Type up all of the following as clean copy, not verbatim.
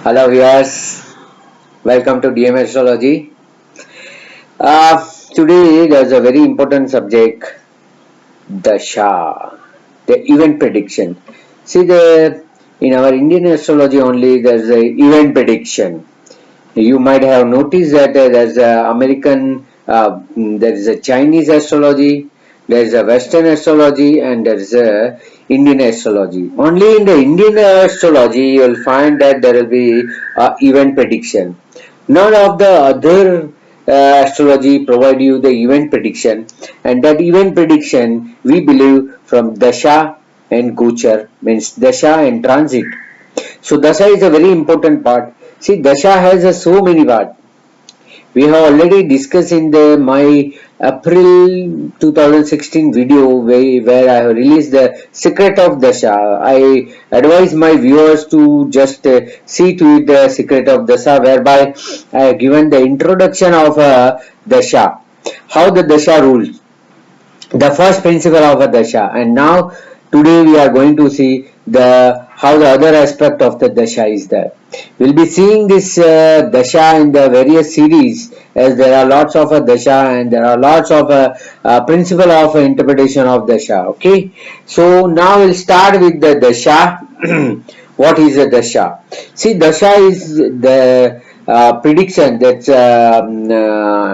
Hello viewers, welcome to DM Astrology. Today there's a very important subject, Dasha, the event prediction. See, in our Indian astrology only there's a event prediction. You might have noticed that there's a American, there is a Chinese astrology, there is a Western astrology, and there is a Indian astrology. Only in the Indian astrology you will find that there will be event prediction. None of the other astrology provide you the event prediction, and that event prediction we believe from Dasha and Gochar, means Dasha and Transit. So Dasha is a very important part. See, Dasha has so many parts. We have already discussed in my April 2016 video where I have released the secret of Dasha. I advise my viewers to just see to it the secret of Dasha, whereby I have given the introduction of Dasha, how the Dasha rules, the first principle of a Dasha, and now today we are going to see how the other aspect of the Dasha is there. We'll be seeing this Dasha in the various series, as there are lots of Dasha and there are lots of principle of interpretation of Dasha. Okay, so now we'll start with the Dasha. What is a Dasha? See, Dasha is the prediction, that's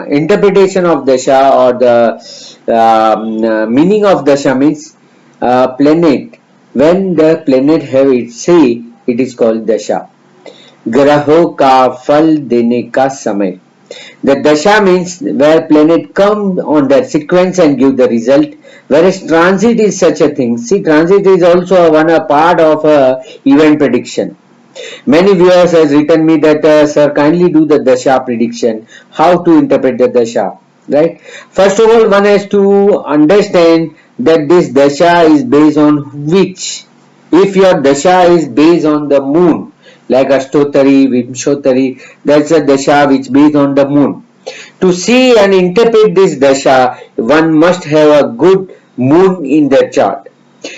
interpretation of Dasha, or the meaning of Dasha means planet. When the planet have its say, it is called Dasha. ग्रहों का फल देने का समय. The Dasha means where planet come on their sequence and give the result, whereas transit is such a thing. See, transit is also a part of event prediction. Many viewers has written me that sir, kindly do the Dasha prediction, how to interpret the Dasha, right? First of all, one has to understand that this Dasha is based on which. If your Dasha is based on the moon, like Ashtotari, Vimshotari, that's a Dasha which based on the moon. To see and interpret this Dasha, one must have a good moon in the chart.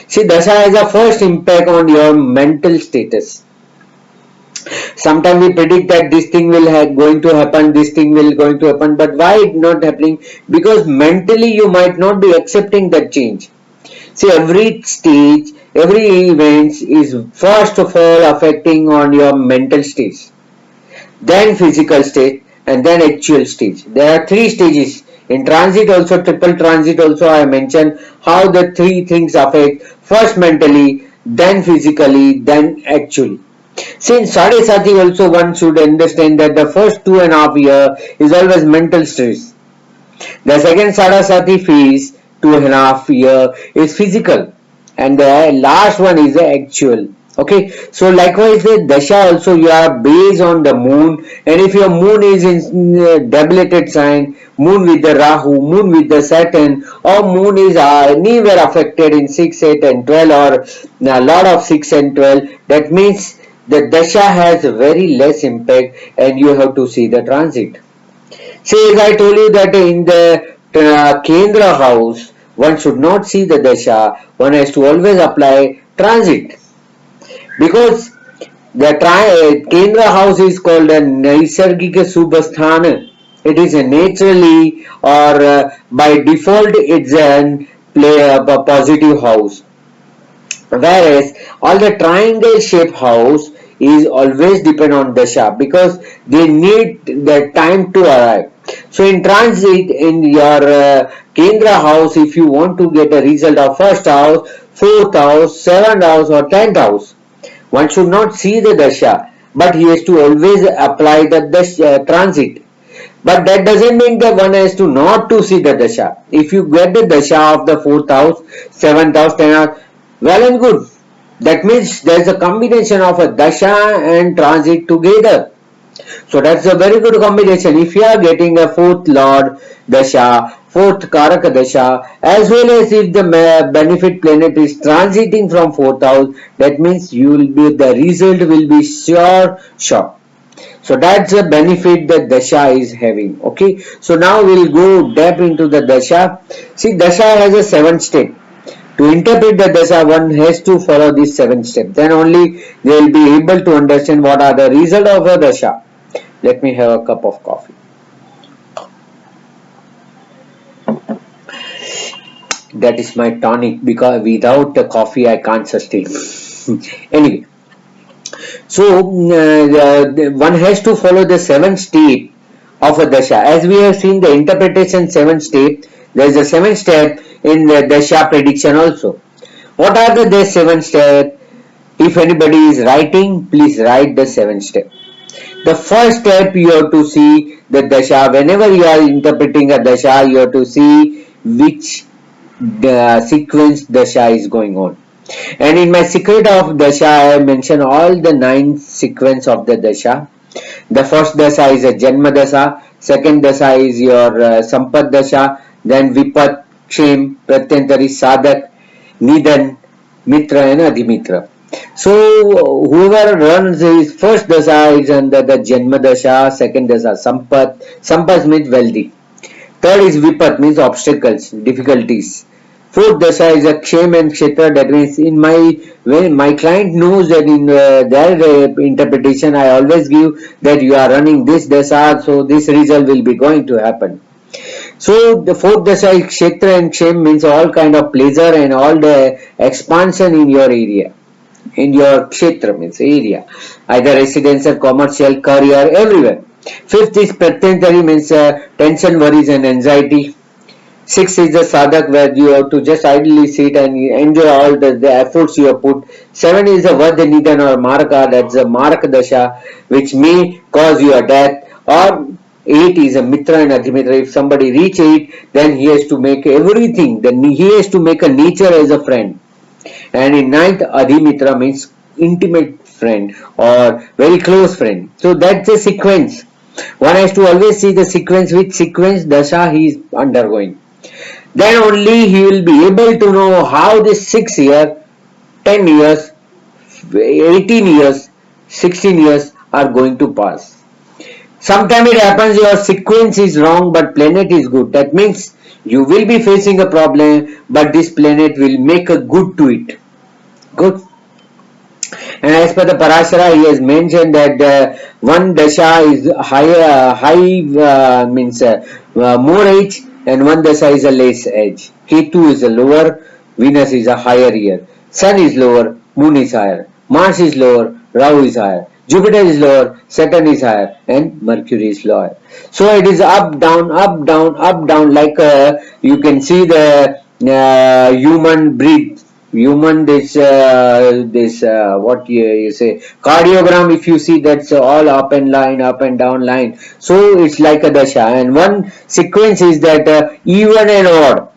See, Dasha has a first impact on your mental status. Sometimes we predict that this thing will going to happen, this thing will going to happen, but why it not happening? Because mentally you might not be accepting that change. See, every stage, every event is first of all affecting on your mental stage, then physical state, and then actual stage. There are three stages. In transit also, triple transit also, I mentioned how the three things affect, first mentally, then physically, then actually. Since Sadesati also, one should understand that the first 2.5 years is always mental stress. The second Sadasati phase, 2.5 years, is physical, and the last one is the actual. Okay, so likewise the Dasha also you are based on the moon, and if your moon is in debilitated sign, moon with the Rahu, moon with the Saturn, or moon is anywhere affected in 6, 8 and 12, or a lot of 6 and 12, that means the Dasha has very less impact, and you have to see the transit. See, as I told you that in the Kendra house, one should not see the Dasha, one has to always apply transit. Because the Kendra house is called a Naisargika Subhasthana. It is a naturally, or by default it's a positive house. Whereas all the triangle shaped house is always depend on Dasha, because they need the time to arrive. So in transit, in your Kendra house, if you want to get a result of first house, fourth house, seventh house or 10th house, one should not see the Dasha, but he has to always apply the transit. But that doesn't mean that one has to not to see the Dasha. If you get the Dasha of the 4th house, 7th house, 10th house, well and good. That means there is a combination of a Dasha and transit together. So that's a very good combination. If you are getting a 4th Lord Dasha, 4th Karaka Dasha, as well as if the benefit planet is transiting from 4th house, that means the result will be sure. So that's the benefit that Dasha is having. Okay. So now we'll go deep into the Dasha. See, Dasha has a 7 step. To interpret the dasha, one has to follow these 7 steps. Then only they will be able to understand what are the result of a dasha. Let me have a cup of coffee. That is my tonic, because without the coffee I can't sustain. Anyway, so one has to follow the 7 step of a dasha. As we have seen the interpretation 7 step, there is a 7 step in the dasha prediction also. What are the 7 steps? If anybody is writing, please write the 7 steps. The first step, you have to see the dasha. Whenever you are interpreting a dasha, you have to see which sequence dasha is going on. And in my secret of dasha, I have mentioned all the 9 sequence of the dasha. The first dasha is a Janma dasha, second dasha is your Sampat dasha, then Vipat, Kshem, Pratyantari, Sadak, Nidan, Mitra and Adhimitra. So whoever runs his first dasha is under the Janma dasha, second dasha Sampat means wealthy. Third is Vipat, means obstacles, difficulties. Fourth dasha is a Kshem and Kshetra. That means when my client knows that in their interpretation, I always give that you are running this dasha, so this result will be going to happen. So the fourth dasha is Kshetra and Kshem, means all kind of pleasure and all the expansion in your area. In your Kshetra means area, either residential, commercial, career, everywhere. Fifth is Pratyantari, means tension, worries and anxiety. Sixth is the sadhak, where you have to just idly sit and enjoy all the efforts you have put. Seven is the Vadya Nidan or Maraka, that's a Maraka Dasha, which may cause your death. Or 8 is a Mitra and Adhimitra. If somebody reach 8, then he has to make everything, then he has to make a nature as a friend. And in 9th, Adhimitra means intimate friend or very close friend. So that's the sequence. One has to always see the sequence, which sequence dasha he is undergoing. Then only he will be able to know how this 6 years, 10 years, 18 years, 16 years are going to pass. Sometimes it happens your sequence is wrong but planet is good. That means you will be facing a problem, but this planet will make a good to it. Good. And as per the Parashara, he has mentioned that one dasha is means more age, and one dasha is a less age. Ketu is a lower, Venus is a higher year. Sun is lower, Moon is higher. Mars is lower, Rahu is higher. Jupiter is lower, Saturn is higher, and Mercury is lower. So it is up, down, up, down, up, down, like you can see the human breathe. Human what you say cardiogram, if you see, that's all up and down line. So it's like a dasha, and one sequence is that even and odd,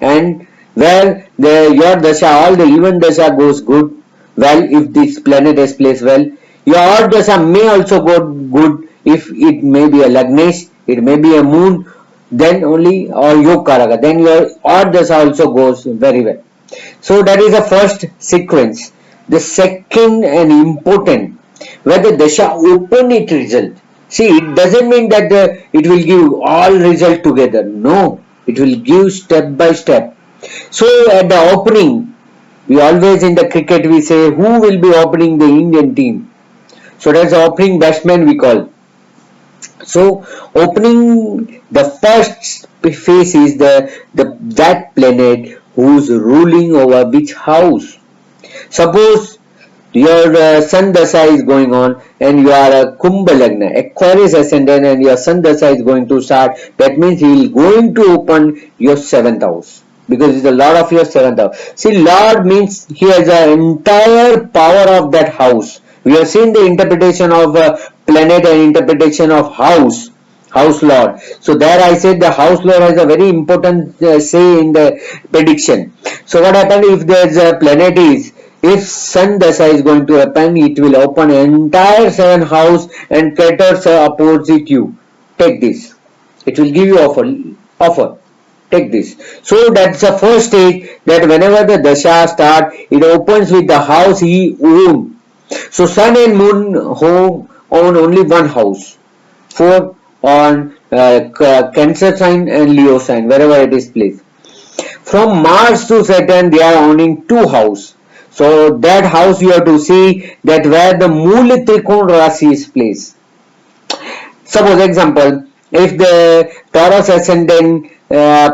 and where your dasha, all the even dasha goes good, well, if this planet is placed well. Your odd dasha may also go good if it may be a Lagnesh, it may be a moon, then only, or Yog Karaka, then your odd dasha also goes very well. So that is the first sequence. The second and important, where the dasha open it result. See, it doesn't mean that it will give all result together. No, it will give step by step. So at the opening, we always in the cricket we say who will be opening the Indian team. So that's the opening batsman we call. So opening the first phase is that planet who's ruling over which house. Suppose your sun dasha is going on and you are a Kumbha Lagna, Aquarius ascendant, and your sun dasha is going to start. That means he will going to open your 7th house, because it's the Lord of your 7th house. See, Lord means he has the entire power of that house. We have seen the interpretation of planet and interpretation of house lord. So there I said the house lord has a very important say in the prediction. So what happens if there's a planet is, if sun dasha is going to happen, it will open entire 7th house and caters opposite you. Take this. It will give you offer. Take this. So that's the first stage, that whenever the dasha start, it opens with the house he owns. So sun and moon own only one house. 4 on Cancer sign and Leo sign, wherever it is placed. From Mars to Saturn, they are owning two houses. So that house you have to see that where the Mool Trikon Rasi is placed. Suppose example, if the Taurus ascendant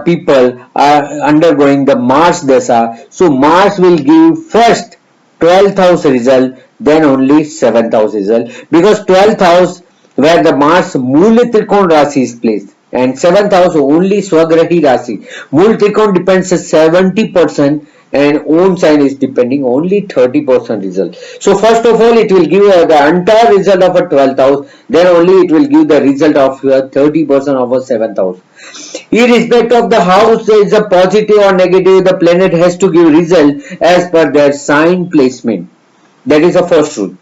people are undergoing the Mars Dasha, so Mars will give first 12th house result, then only 7th house result, because 12th house where the Mars Mool Trikon Rasi is placed, and 7th house only Swagrahi Rasi. Mool Trikon depends 70% and own sign is depending only 30% result. So first of all it will give the entire result of a 12th house, then only it will give the result of 30% of a 7th house. Irrespective of the house is a positive or negative, the planet has to give result as per their sign placement. That is the first rule.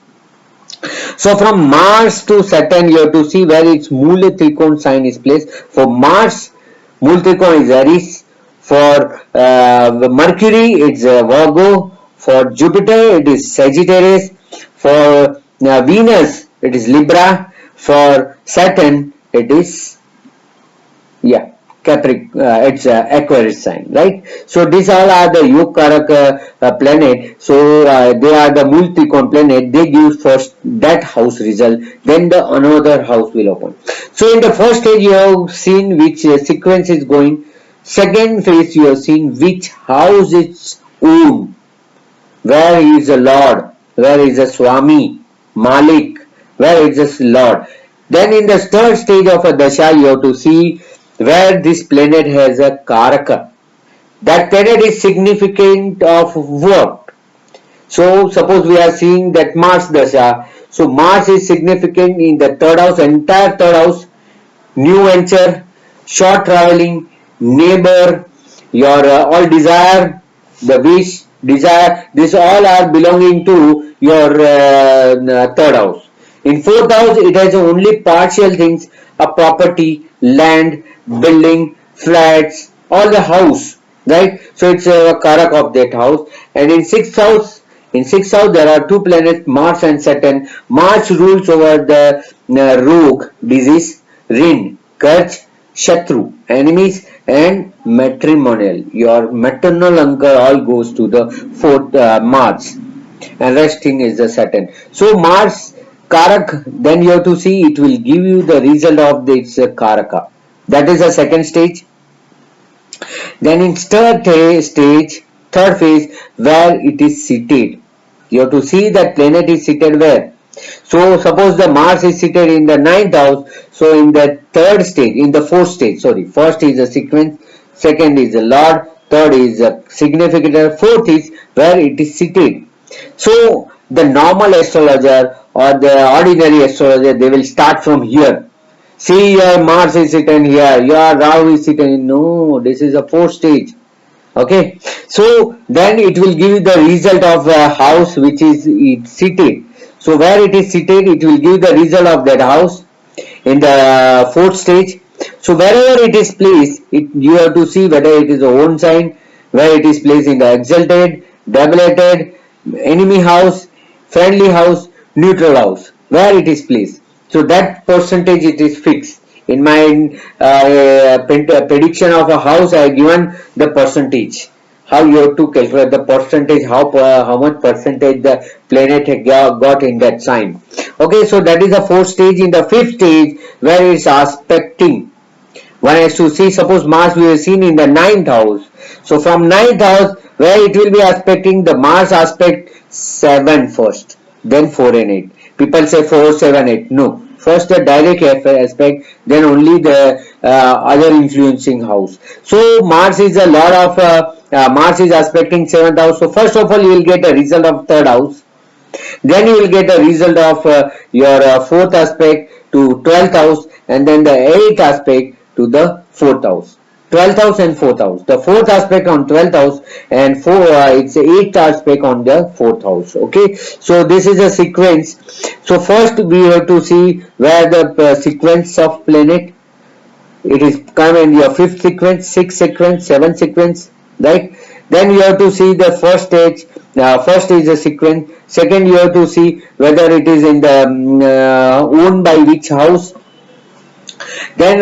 So from Mars to Saturn, you have to see where its Mula Trikon sign is placed. For Mars, Mula Trikon is Aries. For Mercury, it's Virgo. For Jupiter, it is Sagittarius. For Venus, it is Libra. For Saturn, it is it's Aquarius sign, right? So these all are the Yogkaraka planet. So they are the multi-con planet. They give first that house result, then the another house will open. So in the first stage you have seen which sequence is going. Second phase you have seen which house it's own, where he is a lord, where is a Swami, Malik, where is a lord. Then in the third stage of a dasha, you have to see where this planet has a karaka. That planet is significant of what? So suppose we are seeing that Mars dasha. So Mars is significant in the third house, entire third house, new venture, short traveling, neighbor, your all desire, the wish, desire, this all are belonging to your third house. In fourth house, it has only partial things, a property, land, building, flats, all the house, right? So it's a karak of that house. And in sixth house there are two planets, Mars and Saturn. Mars rules over the rogue, disease, rin, Karch, Shatru, enemies, and matrimonial. Your maternal uncle all goes to the fourth Mars, and rest thing is the Saturn. So Mars Karak, then you have to see it will give you the result of its Karaka. That is the second stage. Then in third phase, where it is seated. You have to see that planet is seated where. So suppose the Mars is seated in the ninth house. So in the fourth stage, sorry, first is a sequence, second is a Lord, third is a significant, fourth is where it is seated. So the normal astrologer or the ordinary astrologer, they will start from here. See, your Mars is sitting here, your Rahu is sitting. No, this is a fourth stage. Okay, so then it will give you the result of a house which is seated. So where it is seated, it will give the result of that house in the fourth stage. So wherever it is placed, you have to see whether it is a own sign, where it is placed in the exalted, debilitated, enemy house, friendly house, neutral house, where it is placed. So that percentage it is fixed. In my prediction of a house, I have given the percentage. How you have to calculate the percentage, how much percentage the planet got in that sign. Okay, so that is the fourth stage. In the fifth stage, where it's aspecting, one has to see, suppose Mars we have seen in the ninth house. So from ninth house, where it will be aspecting, the Mars aspect 7 first, then 4 and 8. People say 4, 7, 8. No. First the direct aspect, then only the other influencing house. So Mars is a lot of, Mars is aspecting 7th house. So first of all, you will get a result of 3rd house. Then you will get a result of your 4th aspect to 12th house, and then the 8th aspect to the 4th house. 12th house and 4th house. The 4th aspect on 12th house, and it's 8th aspect on the 4th house. Okay, so this is a sequence. So first we have to see where the sequence of planet. It is come in your 5th sequence, 6th sequence, 7th sequence, right? Then you have to see the first stage. First is the sequence. Second, you have to see whether it is in the owned by which house. Then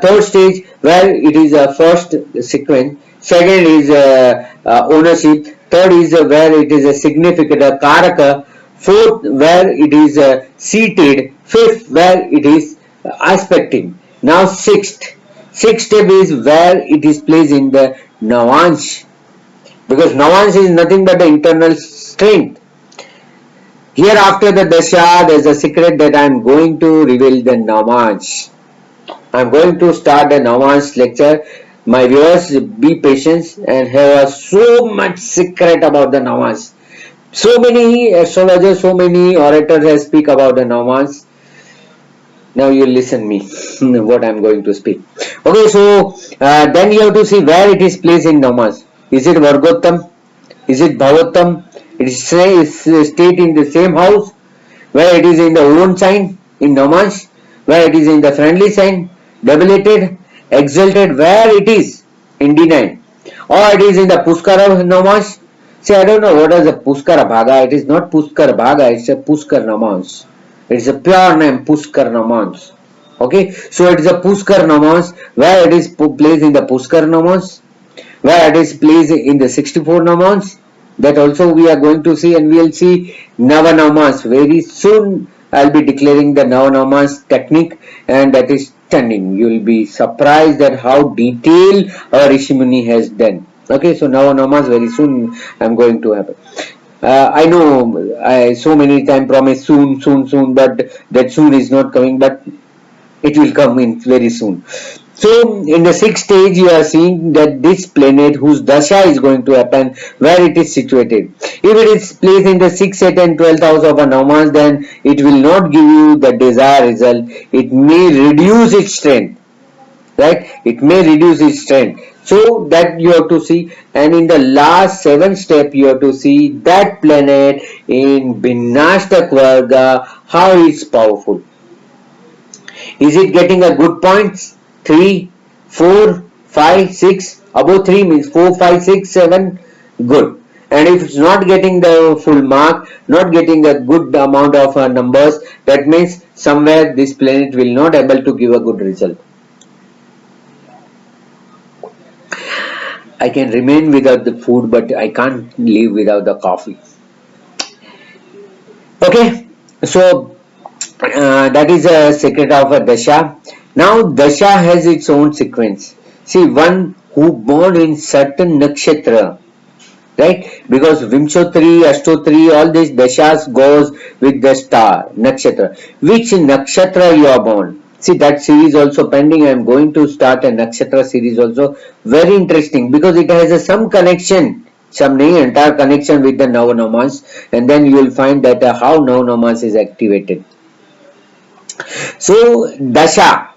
third stage, where it is a first sequence. second is ownership, third is where it is a significant karaka, fourth where it is seated, fifth where it is aspecting. Now sixth step is where it is placed in the navansh, because navansh is nothing but the internal strength. Here after the dasha, there is a secret that I am going to reveal the navansh. I am going to start an advanced lecture. My viewers, be patient and have so much secret about the Navans. So many astrologers, so many orators have speak about the Navans. Now you listen me what I am going to speak. Okay, so then you have to see where it is placed in Navans. Is it Vargottam? Is it Bhavottam? It is state in the same house where it is in the own sign in Namash, where it is in the friendly sign, debilitated, exalted, where it is in D9, or it is in the Puskara Namash. See, I don't know what is a Puskara Bhaga. It is not Puskar Bhaga, it's a Puskar Namans. It's a pure name, Puskar Namans. Okay, so it is a Puskar Namans, where it is placed in the Puskar Namans, where it is placed in the 64 Namans. That also we are going to see, and we will see Navanamas very soon. I'll be declaring the Navanamas technique, and that is stunning. You will be surprised at how detailed our Rishimuni has done. Okay, so Navanamas very soon I'm going to happen. I know I so many times promise soon, but that soon is not coming, but it will come in very soon. So in the sixth stage you are seeing that this planet whose dasha is going to happen, where it is situated. If it is placed in the 6th, 8th and 12th house of a Navans, then it will not give you the desired result. It may reduce its strength, right? It may reduce its strength. So that you have to see, and in the last 7th step you have to see that planet in Binashtak Varga, how it's powerful. Is it getting a good points? 3, 4, 5, 6. Above 3 means 4, 5, 6, 7. Good. And if it's not getting the full mark, not getting a good amount of numbers, that means somewhere this planet will not able to give a good result. I can remain without the food, but I can't live without the coffee. Okay. So that is a secret of a dasha. Now dasha has its own sequence. See, one who born in certain nakshatra, right? Because Vimshotri, Ashtotri, all these dashas goes with the star nakshatra. Which nakshatra you are born? See, that series also pending. I am going to start a nakshatra series also. Very interesting because it has some connection. Some entire connection with the Navanamas, and then you will find that how Navanamas is activated. So dasha,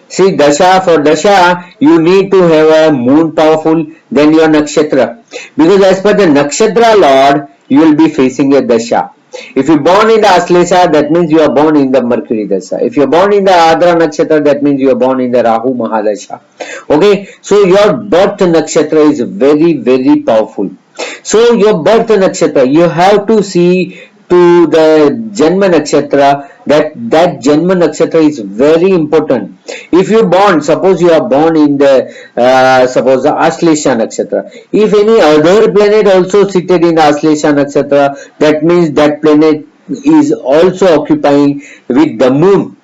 see dasha, for dasha you need to have a moon powerful, then your nakshatra, because as per the nakshatra lord you will be facing a dasha. If you born in the Aslesha, that means you are born in the Mercury Dasha. If you are born in the Adra Nakshatra, that means you are born in the Rahu Mahadasha. Okay, so your birth nakshatra is very powerful. So your birth nakshatra, you have to see to the Janma Nakshatra, that Janma Nakshatra is very important. If you born, suppose you are born in the suppose the Aslesha Nakshatra. If any other planet also seated in Aslesha Nakshatra, that means that planet is also occupying with the moon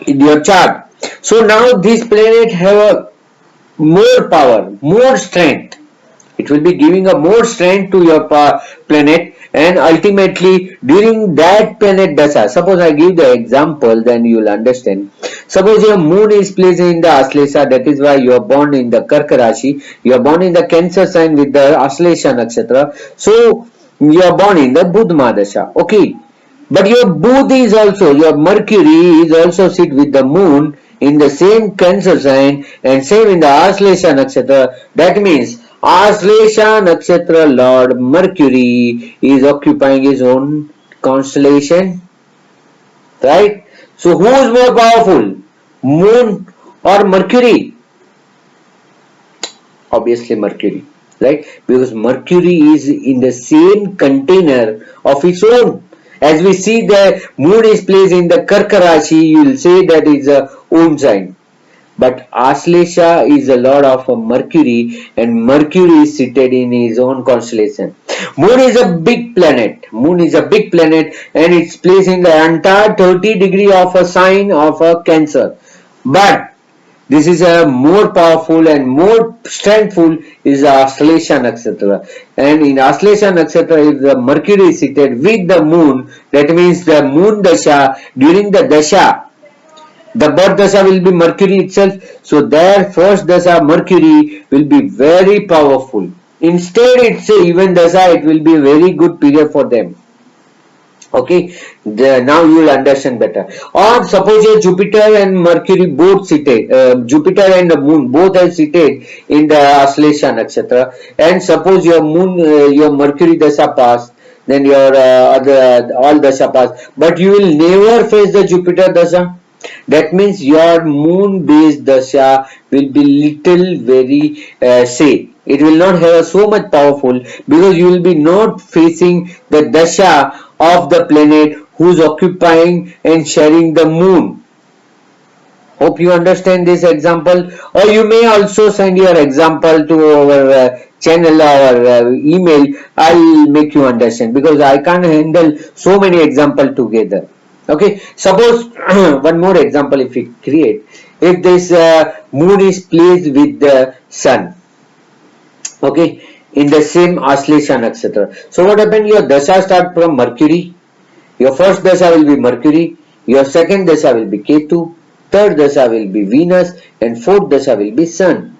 in your chart. So now this planet have a more power, more strength. It will be giving a more strength to your planet, and ultimately during that planet dasha, suppose I give the example, then you will understand. Suppose your moon is placed in the Aslesha, that is why you are born in the Karka Rashi, you are born in the Cancer sign with the Aslesha Nakshatra, so you are born in the Budh Mahadasha, okay. But your Budh is also, your Mercury is also sit with the moon in the same Cancer sign and same in the Aslesha Nakshatra. That means Aslesha Nakshatra Lord Mercury is occupying his own constellation, right? So who is more powerful, moon or Mercury? Obviously Mercury, right? Because Mercury is in the same container of its own. As we see the moon is placed in the Karka Rashi, you will say that is a Om sign. but Aslesha is a lord of Mercury, and Mercury is seated in his own constellation. Moon is a big planet. Moon is a big planet, and it's placed in the entire 30 degree of a sign of a Cancer. But this is a more powerful and more strengthful is the Aslesha Nakshatra. And in Aslesha Nakshatra, if the Mercury is seated with the moon, that means the moon dasha, during the dasha, the birth dasha will be Mercury itself. So their first dasha Mercury will be very powerful. Instead, it's a even dasha, it will be a very good period for them. Okay, now you will understand better. Or suppose your Jupiter and Mercury both seated, Jupiter and the moon both are seated in the Aslesha Nakshatra, and suppose your moon, your Mercury dasha pass, then your other all dasha pass, but you will never face the Jupiter dasha. That means your moon based dasha will be little very say. It will not have so much powerful because you will be not facing the dasha of the planet who's occupying and sharing the moon. Hope you understand this example, or you may also send your example to our channel or email. I'll make you understand because I can't handle so many examples together. Okay, suppose one more example if we create. If this moon is placed with the sun, okay, in the same Aslesha Nakshatra. So what happened? Your dasha start from Mercury. Your first dasha will be Mercury, your second dasha will be Ketu, third dasha will be Venus, and fourth dasha will be Sun.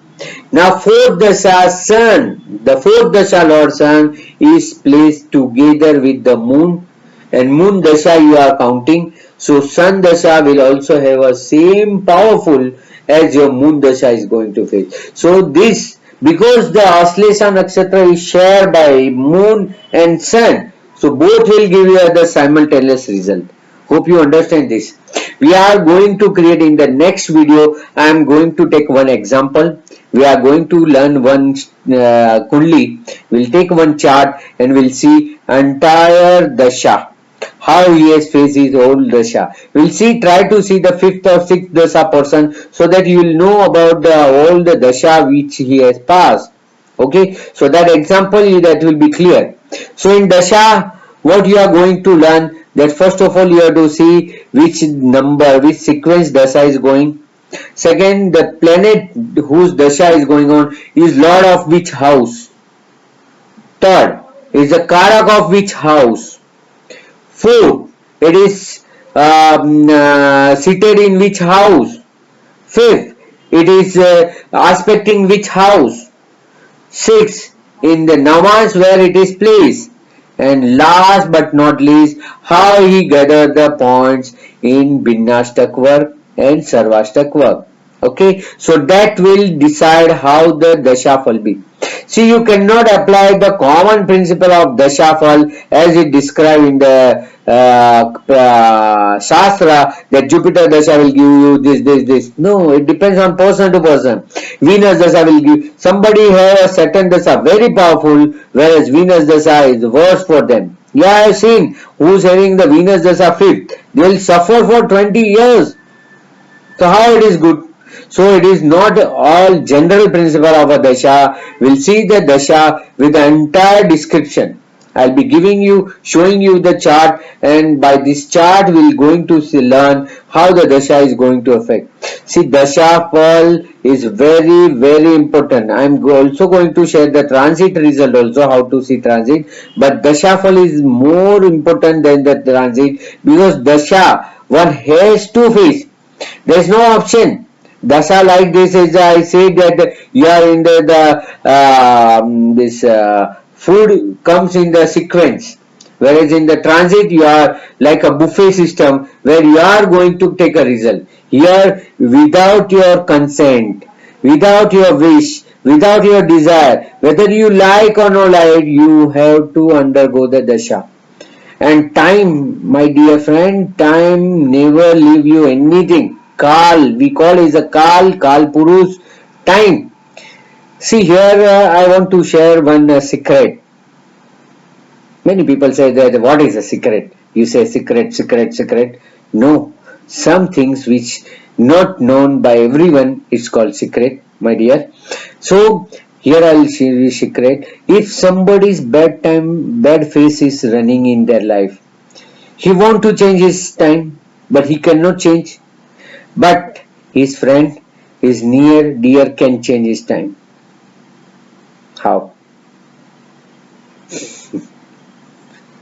Now fourth dasha Sun, the fourth dasha Lord Sun is placed together with the moon, and moon dasha you are counting. So Sun dasha will also have a same powerful as your moon dasha is going to face. So this, because the Aslesha Nakshatra is shared by moon and sun, so both will give you the simultaneous result. Hope you understand this. We are going to create in the next video. I am going to take one example. We are going to learn one kundli. We'll take one chart and we'll see entire dasha. How he has faced his whole dasha. We'll see, try to see the fifth or sixth dasha person so that you will know about the whole the dasha which he has passed. Okay, so that example that will be clear. So in dasha, what you are going to learn, that first of all you have to see which number, which sequence dasha is going. Second, the planet whose dasha is going on is lord of which house. Third, is the karak of which house. Fourth, it is seated in which house. Fifth, it is aspecting which house. Sixth, in the namas where it is placed. And last but not least, how he gathered the points in Binnashtak work and Sarvashtak work. Okay, so that will decide how the dasha will be. See, you cannot apply the common principle of Dashafal as it described in the Shastra that Jupiter Dasha will give you this. No, it depends on person to person. Venus Dasha will give, somebody has a certain Dasha very powerful, whereas Venus Dasha is worse for them. Yeah, I have seen who's having the Venus Dasha fifth. They will suffer for 20 years. So how it is good? So it is not all general principle of a dasha. We'll see the dasha with the entire description. I'll be giving you, showing you the chart, and by this chart we're going to learn how the dasha is going to affect. See, dasha fall is very important. I'm also going to share the transit result also, how to see transit. But dasha fall is more important than the transit because dasha one has to face. There is no option. Dasha like this is, I say that you are in this food comes in the sequence, whereas in the transit you are like a buffet system where you are going to take a result. Here, without your consent, without your wish, without your desire, whether you like or not like, you have to undergo the dasha. And time, my dear friend, time never leave you anything. Kal, we call is a Kal Purush, time. See here, I want to share one secret. Many people say that what is a secret? You say secret. No, some things which not known by everyone. It's called secret, my dear. So here I'll share you secret. If somebody's bad phase is running in their life, he want to change his time, but he cannot change. But his friend, his near dear can change his time. How?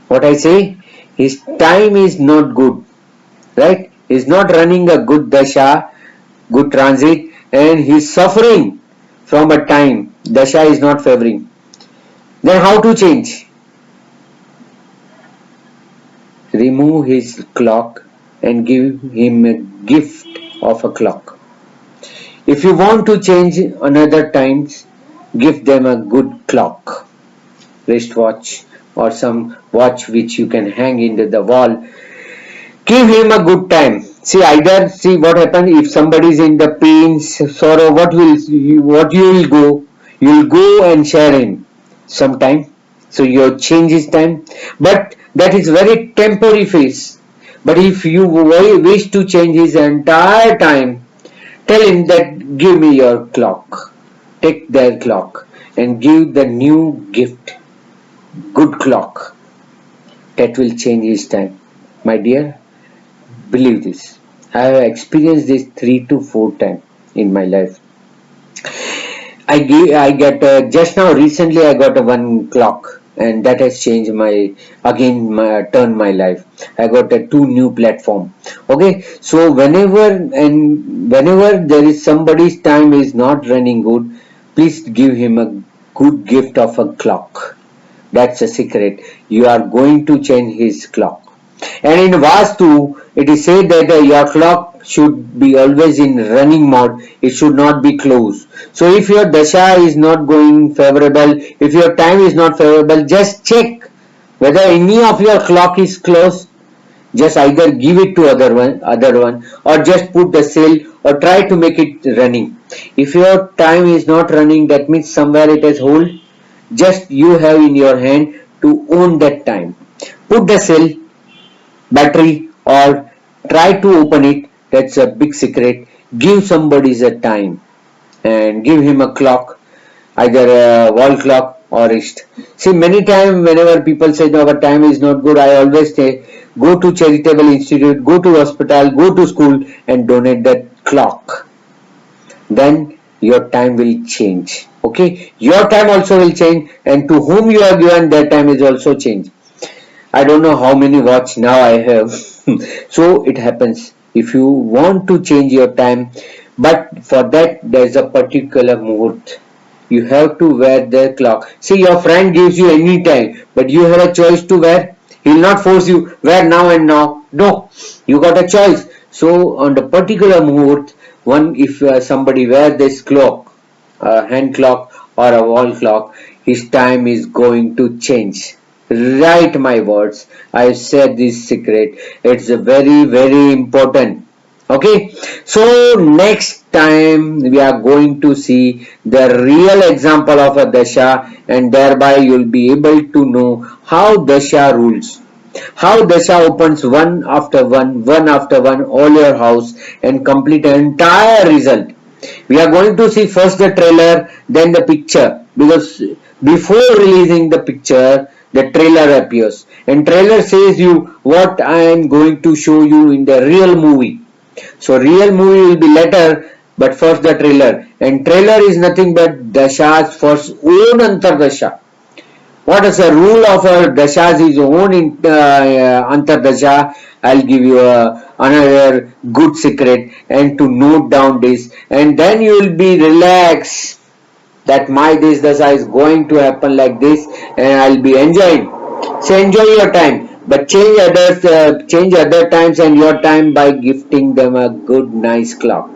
What I say? His time is not good, right? He's not running a good dasha, good transit, and he's suffering from a time dasha is not favoring. Then how to change? Remove his clock and give him a gift of a clock. If you want to change another times, give them a good clock, wristwatch, or some watch which you can hang into the wall. Give him a good time. See what happens if somebody is in the pain, sorrow. What you will go? You will go and share him sometime. So you change his time, but that is very temporary phase. But if you wish to change his entire time, tell him that give me your clock. Take their clock and give the new gift, good clock. That will change his time. My dear, believe this. I have experienced this 3 to 4 times in my life. I get just now recently I got a one clock, and that has changed turned my life. I got a 2 new platform. Okay, so whenever there is somebody's time is not running good, please give him a good gift of a clock. That's a secret. You are going to change his clock. And in Vastu, it is said that your clock should be always in running mode. It should not be closed. So if your dasha is not going favorable, if your time is not favorable, just check whether any of your clock is closed. Just either give it to other one, or just put the cell or try to make it running. If your time is not running, that means somewhere it is hold. Just you have in your hand to own that time. Put the cell, battery, or try to open it. That's a big secret. Give somebody a time and give him a clock, either a wall clock or wrist. See, many times whenever people say no, our time is not good, I always say go to charitable institute, go to hospital, go to school and donate that clock. Then your time will change. Okay, your time also will change, and to whom you are given that time is also change. I don't know how many watch now I have. So it happens. If you want to change your time, but for that there is a particular muhurt. You have to wear the clock. See, your friend gives you any time, but you have a choice to wear. He will not force you wear now and now. No, you got a choice. So on the particular muhurt, if somebody wear this clock, a hand clock or a wall clock, his time is going to change. Write my words. I said this secret. It's very important. Okay, so next time we are going to see the real example of a dasha, and thereby you'll be able to know how dasha rules, how dasha opens one after one, all your house and complete an entire result. We are going to see first the trailer, then the picture, because before releasing the picture, the trailer appears, and trailer says you what I am going to show you in the real movie. So real movie will be later, but first the trailer, and trailer is nothing but Dasha's first own Antardasha. What is the rule of a Dasha's is own Antardasha? I'll give you another good secret, and to note down this, and then you will be relaxed that my this dasha is going to happen like this, and I'll be enjoying. So enjoy your time, but change other times and your time by gifting them a good nice clock.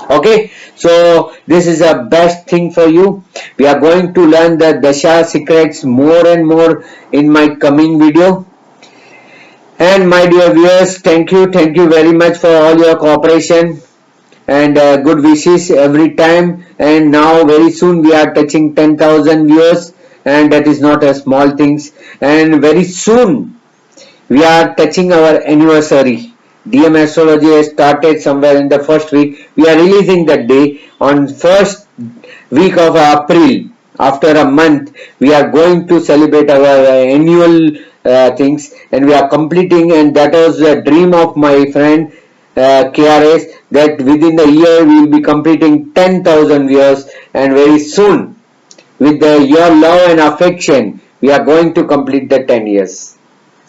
Okay, so this is a best thing for you. We are going to learn the dasha secrets more and more in my coming video. And my dear viewers, thank you very much for all your cooperation and good wishes every time. And now very soon we are touching 10,000 viewers, and that is not a small things. And very soon we are touching our anniversary. DM Astrology has started somewhere in the first week. We are releasing that day on first week of April. After a month, we are going to celebrate our annual things, and we are completing. And that was the dream of my friend KRS, that within the year we will be completing 10,000 viewers, and very soon, with your love and affection, we are going to complete the 10 years.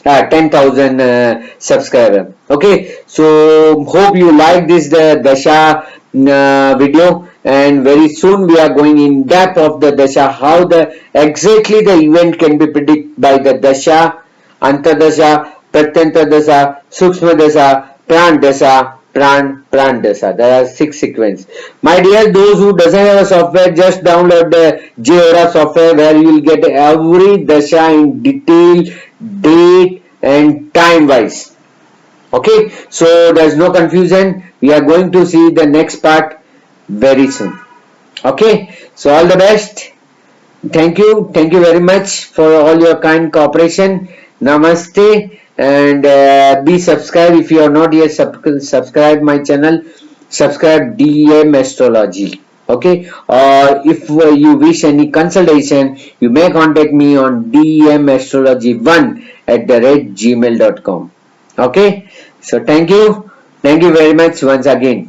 10,000 subscriber. Okay, so hope you like this the Dasha video, and very soon we are going in depth of the Dasha, how the exactly the event can be predicted by the Dasha, Antardasha, Pratyantardasha, Sukshma Dasha, Pran Dasha, Pran Dasha. There are 6 sequence. My dear, those who doesn't have a software, just download the JYOTISHACHARYA software, where you will get every Dasha in detail, date and time wise. Okay, so there's no confusion. We are going to see the next part very soon. Okay, so all the best. Thank you very much for all your kind cooperation. Namaste, and be subscribed if you are not yet subscribe my channel. Subscribe DM Astrology. Okay, or if you wish any consultation, you may contact me on dmastrology1@gmail.com. Okay, so thank you very much once again.